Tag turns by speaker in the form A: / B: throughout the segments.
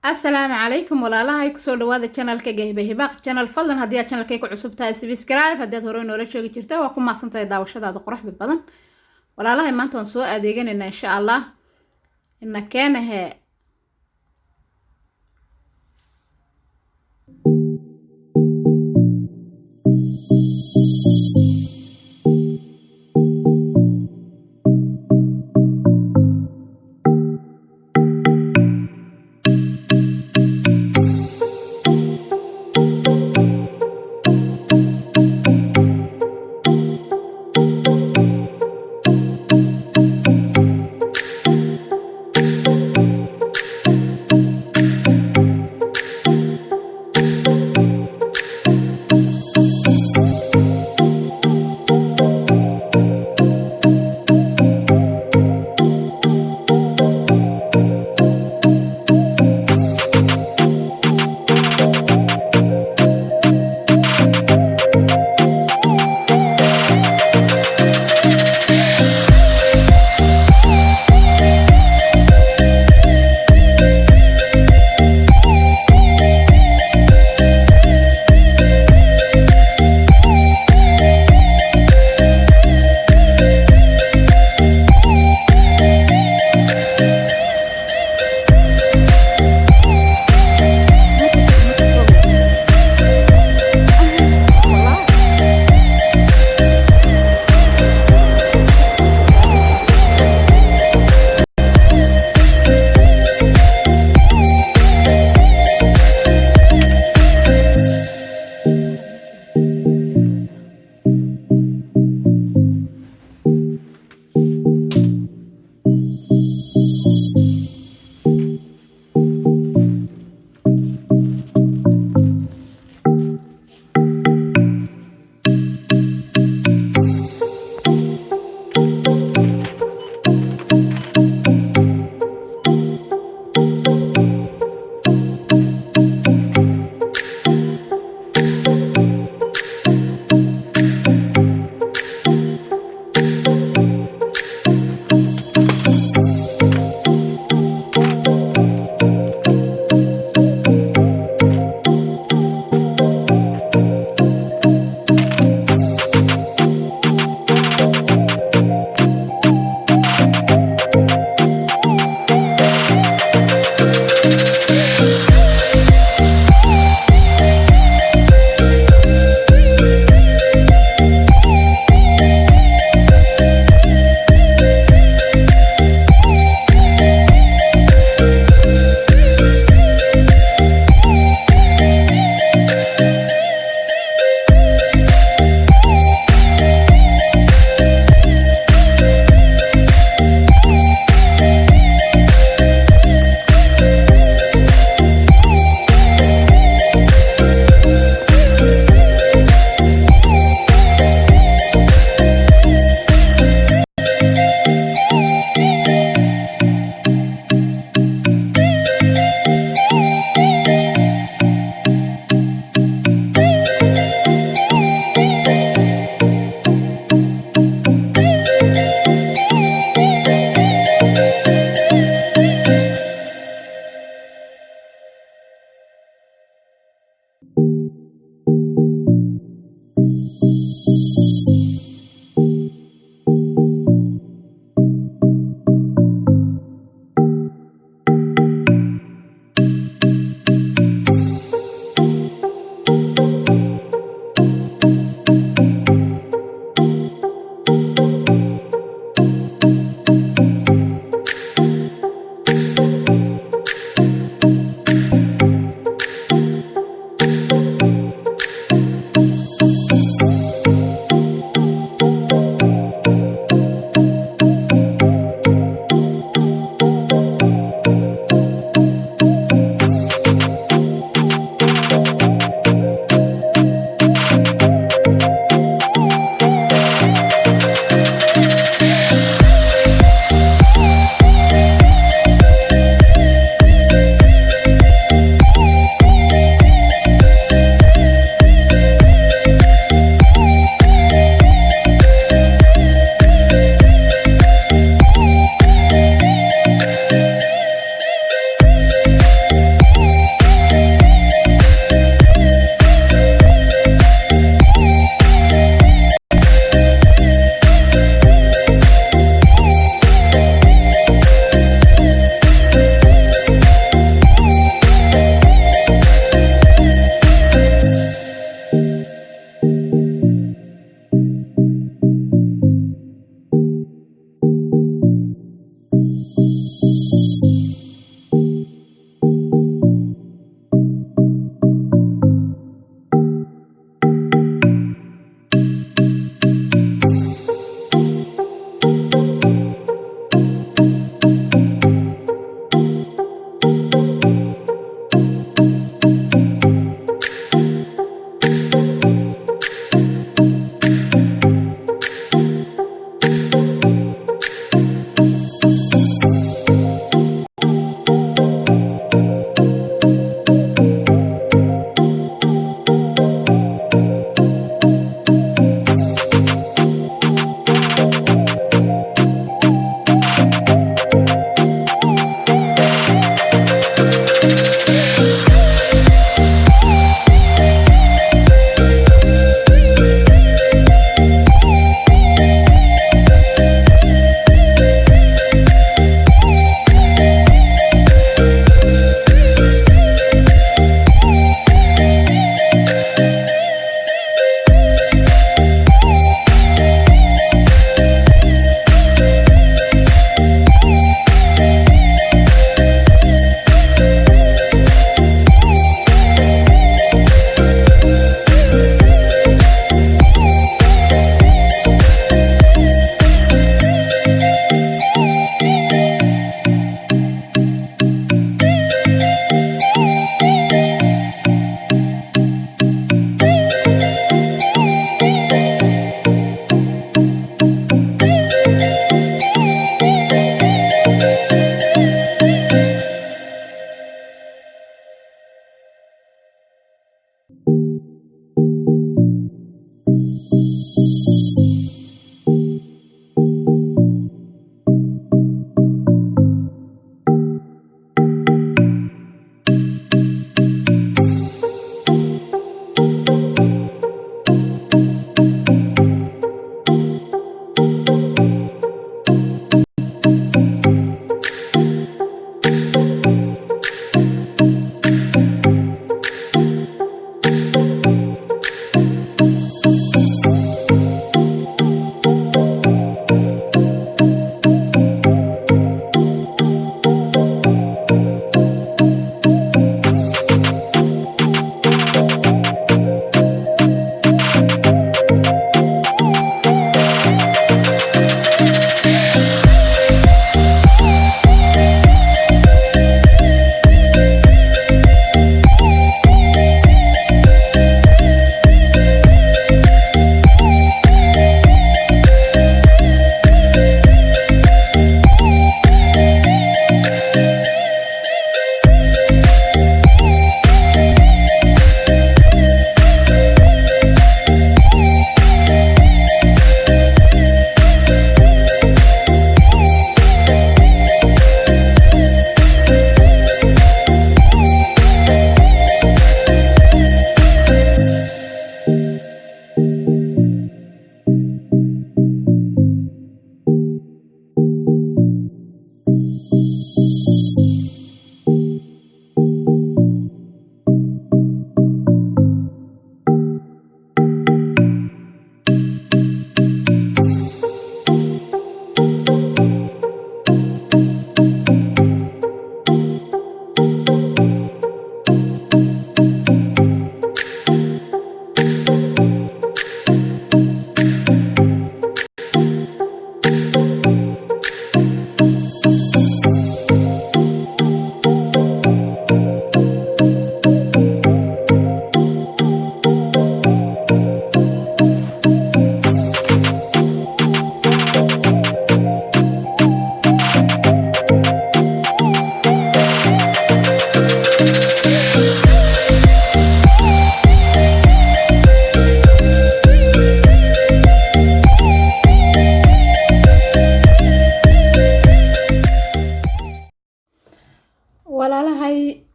A: السلام عليكم ولا الله هيك سو دواده channelka Gehbehibaq channel fadlan hadii aad channelka ku cusub tahay subscribe hadii aad hore noola joogi jirto waa ku maasantahay daawashadaada quruxda badan walaalahay maanta waan soo adeeganayna insha Allah inna keenahe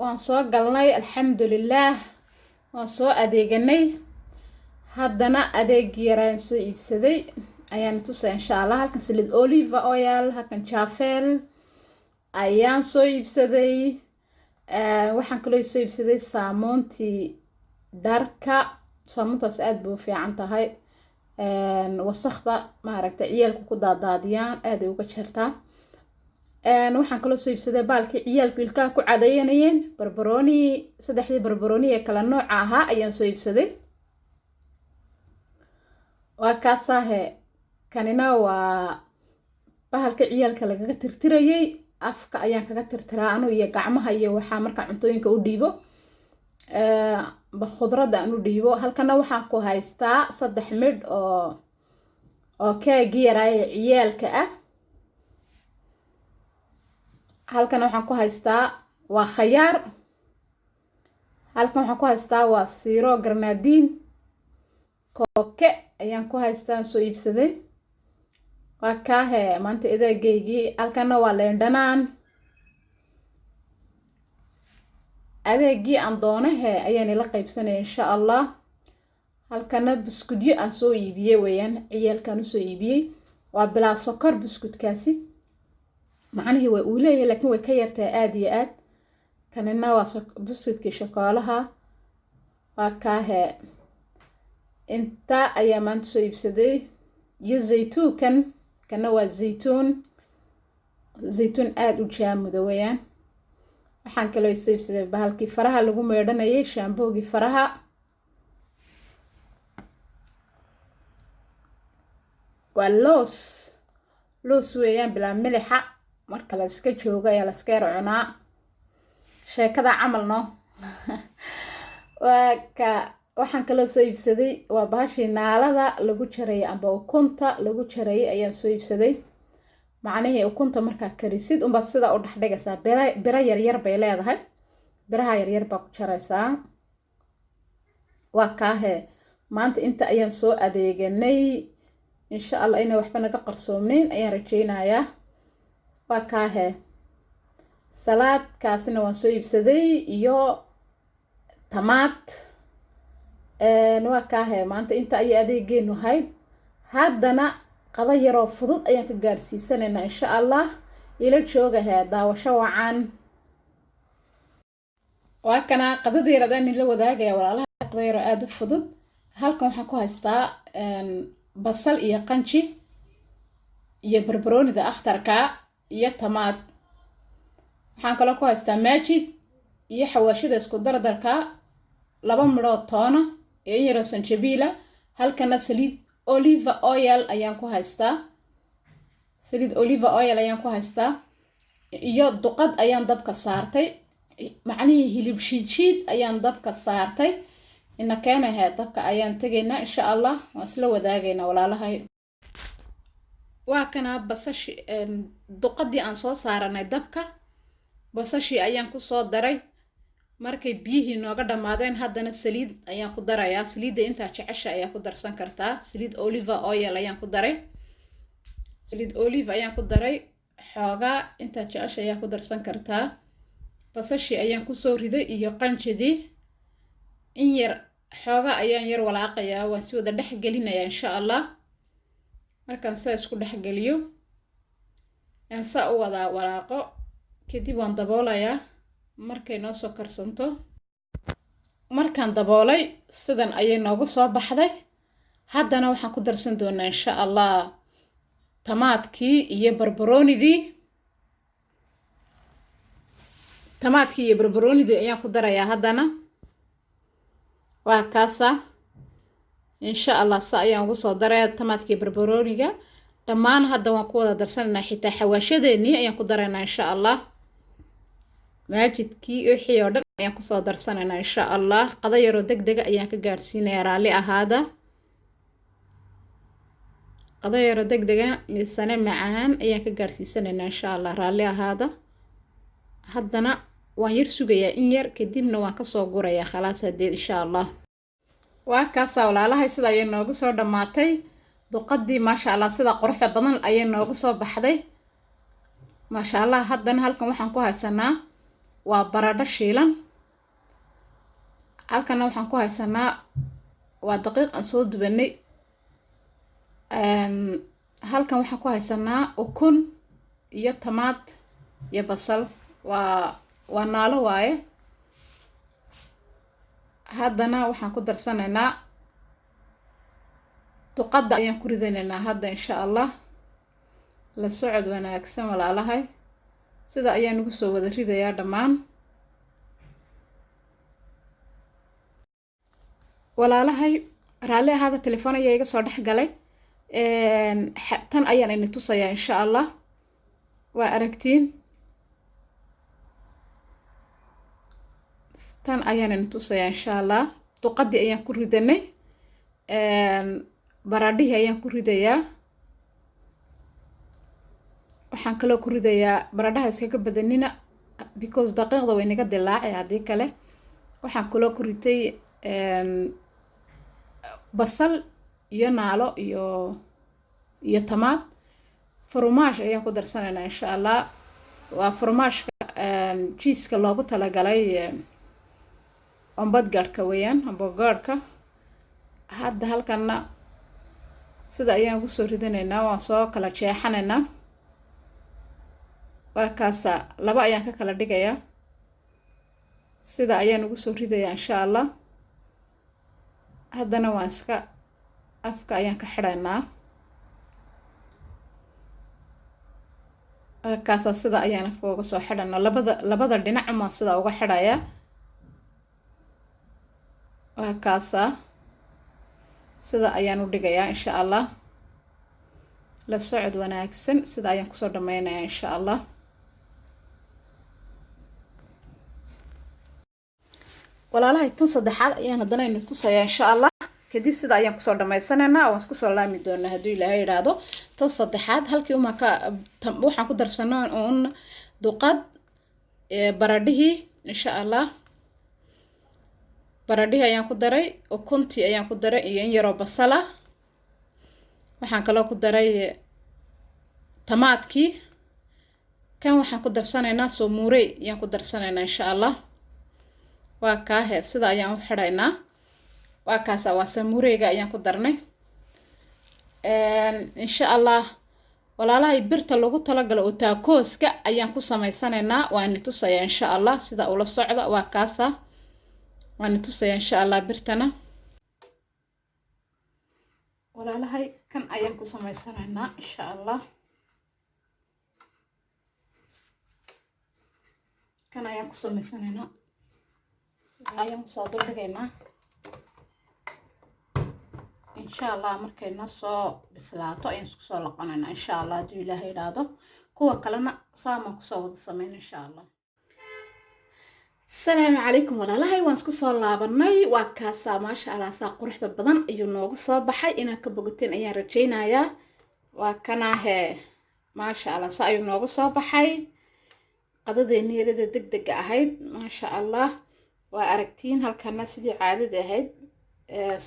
A: waan soo galnay alxamdulillaah waan soo adeeganay haddana adeegii yaraan soo iibsaday ayaan tusay insha Allah halkan saliid olive oil halkan jafel ayaan soo iibsaday waxaan kaloo soo iibsaday saamoontii dharka saamoontaas aad buu fiican tahay wasakhda maaragtay ciyaalku ku daadaadiyaan aad ay uga jartaa waxaan kaloo soo iibsaday baalkii ciyaalku ilkaha ku cadeeyanayeen barbarooni saddexdii barbarooni ee kala nooca ahaa ayaan soo iibsaday waa kaasahe kanina waa bahalka ciyaalka lagaga tirtirayay afka ayaan kaga tirtiraa anu iyo gacmaha iyo waxaa markaa cuntooyinka u dhiibo khudradda aan u dhiibo halkana waxaan ku haystaa 3 midh oo keegii yaraaye ciyaalka ah halkan waxaan ku haystaa waa khayaar halkan waxaan ku haystaa waa siiro granadine kooke ayaan ku haystaa soo iibsaday waa kaahe maanta adeegaygii halkana waa leendhanaan adeegii aan doonahe ayaan ila qaybsanaya insha Allah halkana buskudyo aan soo iibiyey weeyaan ciyaalkan u soo iibiyey waa bilaa sokor buskudkaasi macnaheedu way uu leeyahay laakiin way ka yartahay aad iyo aad kanina waa buskudkii shokolaha waa kaahe inta ayaa maanta soo iibsaday iyo zaytuunkan kana waa zaytuun aad u jaamuda weeyaan waxaan kaloo soo iibsaday bahalkii faraha lagu meedhanayay shaamboogii faraha waa loos weeyaan bilaa milixa marka la iska joogo ayaa la iska yar cunaa sheekada camal no waxaan kaloo soo iibsaday waa bahashii naalada lagu jaray amba ukunta lagu jaray ayaan soo iibsaday macnaheedu ukunta markaa karisid unbaad sida u dhaxdhigaysaa bira yaryar bay leedahay biraha yaryar baa ku jaraysaa waa kaahe maanta inta ayaan soo adeeganay insha Allah inay waxba naga qarsoomnayn ayaan rajaynayaa waa kaahe salaadkaasina waan soo iibsaday iyo tamaat waa kaahe maanta inta ayay adeegeenu hayd haddana qada yaroo fudud ayaan ka gaadhsiisanaynaa insha Allah ila joogahe daawasho wacan waa kana qadada yaradaan la wadaagaya walaalaha qada yaro aad u fudud halkan waxaan ku haystaa basal iyo qanji iyo barbaroonida akhtarka iyo tamaad waxaan kaloo ku haystaa maajid iyo xawaashida isku dardarka 2 midho toona iyo yaro sanjabiila halkana saliid olive oil ayaan ku haystaa iyo duqad ayaan dabka saartay macnaheedu hilib shiid ayaan dabka saartay ina keenahay dabka ayaan tagaynaa insha Allah waan isla wadaagaynaa walaalahay waa kana basashi duqadii aan soo saaranay dabka basashi ayaan ku soo daray markay biyihii nooga dhamaadeen haddana saliid ayaan ku darayaa saliidda inta jecesha ayaa ku darsan kartaa saliid olive oil ayaan ku daray xoogaa inta jecesha ayaa ku darsan kartaa basashi ayaan ku soo riday iyo qanjidii in yar xoogaa ayaan yar walaaqayaa waan si wada dhex gelinayaa insha Allah markaan saa isku dhex geliyo aan saa u wada walaaqo kadib waan daboolayaa markay noo soo karsanto markaan daboolay sidan ayay noogu soo baxday haddana waxaan ku darsan doonaa insha Allah tamaadkii iyo barbaroonidii ayaan ku darayaa haddana waa kaasa insha Allah sa ayaan ugu soo darayaa tamaadkii barbarooniga dhammaan hadda waan ku wada darsanaynaa xitaa xawaashadeennii ayaan ku daraynaa insha Allah maajidkii wixii oo dhan ayaan ku soo darsanaynaa insha Allah qada yaroo degdega ayaan ka gaarsiinayaa raalli ahaada qada yaroo degdega misane macaan ayaan ka gaarsiisanaynaa insha Allah raalli ahaada haddana waan yar sugayaa in yar kadibna waan ka soo gurayaa khalaas hadeed insha Allah waa kaasa walaalahay sida ayay noogu soo dhamaatay duqadii maasha Allah sida quruxda badan ayay noogu soo baxday maasha Allah haddana halkan waxaan ku haysanaa waa baradho shiilan. halkana waxaan ku haysanaa waa daqiiq aan soo dubanay. halkan waxaan ku haysanaa ukun iyo tamaad iyo basal. waa naalo waaye. haddana waxaan ku darsanaynaa duqadda ayaan ku ridanaynaa hadda insha allah. la socod wanaagsan walaalahay. sida ayaan ugu soo wada ridayaa dhammaan. walaalahay raalli ahaada telefoon ayaa iga soo dhex galay. tan ayaan ini tusayaa insha allah. waa aragtiin. tan ayaan ini tusayaa insha allah. duqaddii ayaan ku ridanay. baradhihii ayaan ku ridayaa. waxaan kaloo ku ridayaa baradhaha iskaga badanina because daqiiqda way naga dilaacay haddii kale. waxaan kaloo ku ritay basal iyo naalo iyo tamaad. fromage ayaan ku darsanaynaa insha allah. waa fromageka jiiska loogu talagalay ombadgaadhka weeyaan, hamburgerka. hadda halkana sida ayaan ugu soo ridanaynaa. waan soo kala jeexanaynaa. waa kaasa laba ayaan ka kala dhigayaa. sida ayaan ugu soo ridayaa insha allah. haddana waan iska afka ayaan ka xidhaynaa. kaasa sida ayaan afka uga soo xidhanaa. labada dhinac maan sida uga xidhayaa. waa kaasa sida ayaan u dhigayaa insha allah. la socod wanaagsan. sida ayaan kusoo dhameynayaa insha allah. walaalahay tan saddexaad ayaan haddana ina tusayaa insha allah. kadib sida ayaan kusoo dhamaysanaynaa. waan isku soo laami doonaa hadduu ilaahay yidhaahdo. tan saddexaad halkii waxaan ku darsanaa uun duqad baradhihii insha allah. baradhihii ayaan ku daray. ukuntii ayaan ku daray iyo in yaroo basala. waxaan kaloo ku daray tamaadkii. kan waxaan ku darsanaynaa soomurey ayaan ku darsanaynaa insha allah. waa kaahe sida ayaan u xidhaynaa. waa kaasa waa samureyga ayaan ku darnay. insha allah walaalahay birta lagu talagalo oo taakooska ayaan ku samaysanaynaa. waan tusayaa insha allah sida ula socda. waa kaasa waan tusayaa insha allah birtana. walaalahay kan ayaan ku samaysanaynaa insha allah. kan ayaan ku samaysanaynaa. ayaan soo duldigaynaa insha allah. markayna soo bislaato ayaan isku soo laqanaynaa insha allah hadduu ilaahay yidhaahdo. kuwa kalena saamaan kusoo wada sameyn insha allah. asalaamu calaykum walaalahay. waan isku soo laabanay. waa kaasaa maasha allah saa quruxda badan ayuu nooga soo baxay. inaad ka bogateen ayaan rajaynayaa. waa kanaahe maasha allah saa ayuu nooga soo baxay. qadadeeni yarada degdega ahayd maasha allah. waa aragtiin halkana sidii caadada ahayd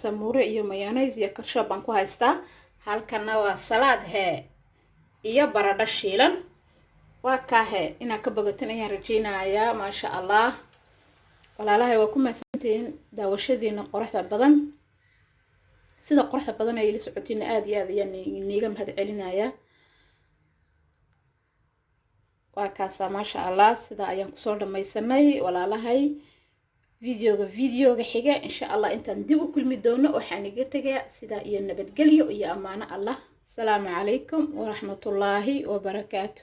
A: samure iyo mayonnaise iyo ketchup baan ku haystaa. halkana waa salaad iyo baradho shiilan. waa kaahe inaad ka bogateen ayaan rajaynayaa maasha allah. walaalahay waa ku mahadsantihiin daawashadiina quruxda badan. sida quruxda badan ay la socotiina aad iyo aad ayaan niiga mahad celinayaa. waa kaasa maasha allah. sida ayaan kusoo dhamaysanay walaalahay. videoga xiga insha allah intaan dib u kulmi doono waxaan iga tegaa sida iyo nabadgelyo iyo ammaano allah. asalaamu calaykum waraxmatullaahi wabarakaatu.